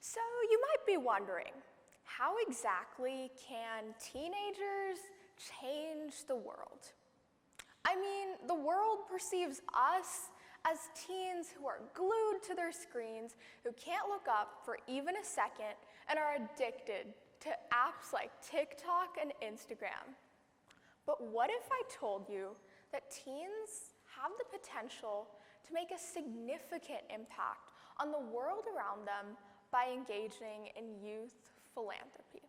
So you might be wondering, how exactly can teenagers change the world? I mean, the world perceives us as teens who are glued to their screens, who can't look up for even a second, and are addicted to apps like TikTok and Instagram. But what if I told you that teens have the potential to make a significant impact on the world around them by engaging in youth philanthropy?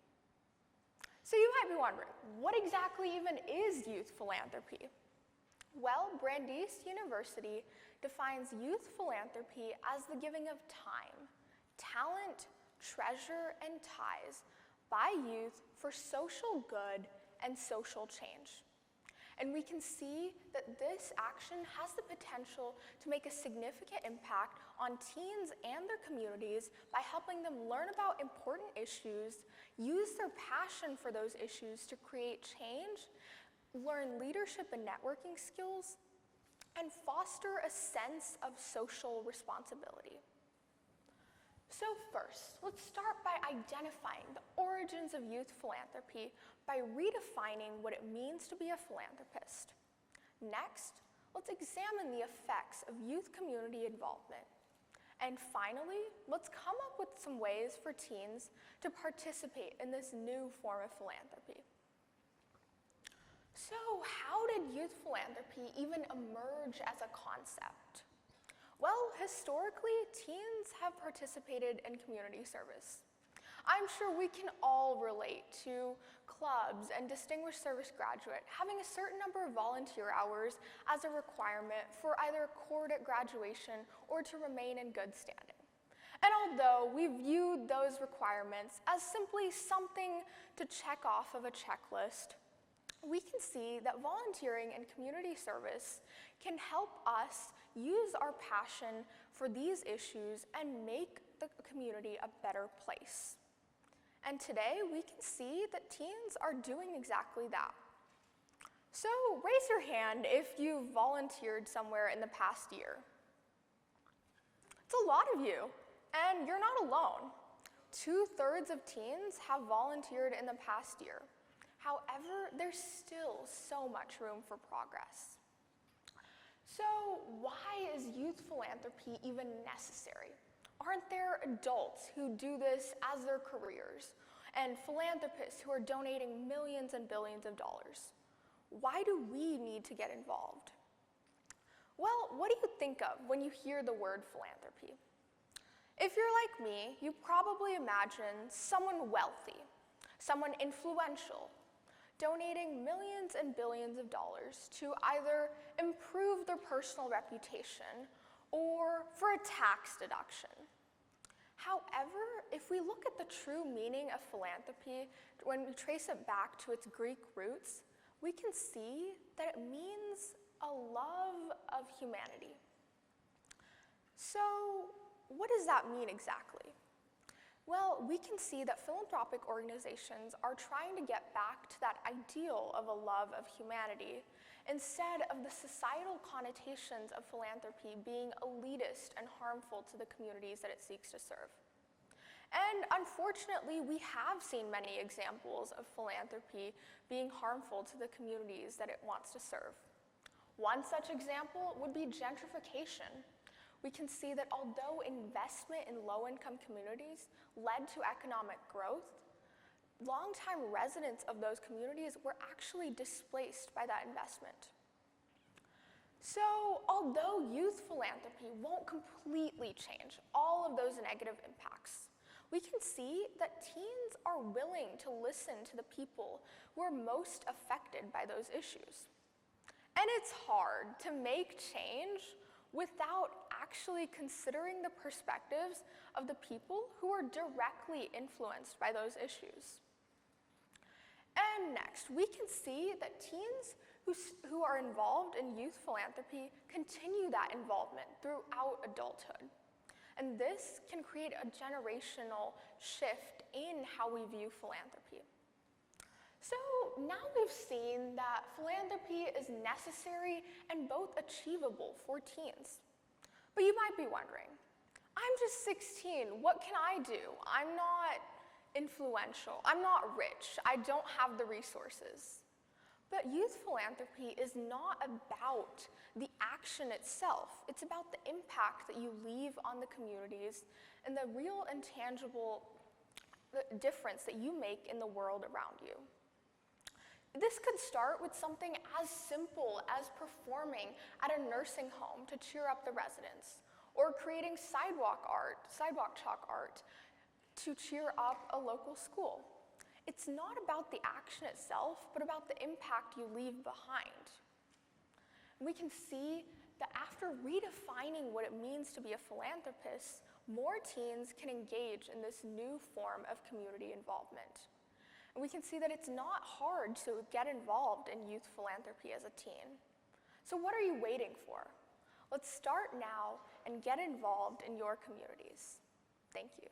So you might be wondering, what exactly even is youth philanthropy? Well, Brandeis University defines youth philanthropy as the giving of time, talent, treasure, and ties by youth for social good and social change. And we can see that this action has the potential to make a significant impact on teens and their communities by helping them learn about important issues, use their passion for those issues to create change, learn leadership and networking skills, and foster a sense of social responsibility. So first, let's start by identifying the origins of youth philanthropy by redefining what it means to be a philanthropist. Next, let's examine the effects of youth community involvement. And finally, let's come up with some ways for teens to participate in this new form of philanthropy. So how did youth philanthropy even emerge as a concept? Well, historically, teens have participated in community service. I'm sure we can all relate to clubs and distinguished service graduate having a certain number of volunteer hours as a requirement for either court at graduation or to remain in good standing. And although we viewed those requirements as simply something to check off of a checklist, we can see that volunteering and community service can help us use our passion for these issues and make the community a better place. And today, we can see that teens are doing exactly that. So raise your hand if you've volunteered somewhere in the past year. It's a lot of you, and you're not alone. 2/3 of teens have volunteered in the past year. However, there's still so much room for progress. So why is youth philanthropy even necessary? Aren't there adults who do this as their careers and philanthropists who are donating millions and billions of dollars? Why do we need to get involved? Well, what do you think of when you hear the word philanthropy? If you're like me, you probably imagine someone wealthy, someone influential, donating millions and billions of dollars to either improve their personal reputation or for a tax deduction. However, if we look at the true meaning of philanthropy, when we trace it back to its Greek roots, we can see that it means a love of humanity. So, what does that mean exactly? Well, we can see that philanthropic organizations are trying to get back to that ideal of a love of humanity instead of the societal connotations of philanthropy being elitist and harmful to the communities that it seeks to serve. And unfortunately, we have seen many examples of philanthropy being harmful to the communities that it wants to serve. One such example would be gentrification. We can see that although investment in low-income communities led to economic growth, longtime residents of those communities were actually displaced by that investment. So, although youth philanthropy won't completely change all of those negative impacts, we can see that teens are willing to listen to the people who are most affected by those issues. And it's hard to make change without actually considering the perspectives of the people who are directly influenced by those issues. And next, we can see that teens who are involved in youth philanthropy continue that involvement throughout adulthood. And this can create a generational shift in how we view philanthropy. So now we've seen that philanthropy is necessary and both achievable for teens. But you might be wondering, I'm just 16, what can I do? I'm not influential, I'm not rich, I don't have the resources. But youth philanthropy is not about the action itself. It's about the impact that you leave on the communities and the real and tangible difference that you make in the world around you. This could start with something as simple as performing at a nursing home to cheer up the residents, or creating sidewalk chalk art to cheer up a local school. It's not about the action itself, but about the impact you leave behind. We can see that after redefining what it means to be a philanthropist, more teens can engage in this new form of community involvement. And we can see that it's not hard to get involved in youth philanthropy as a teen. So what are you waiting for? Let's start now and get involved in your communities. Thank you.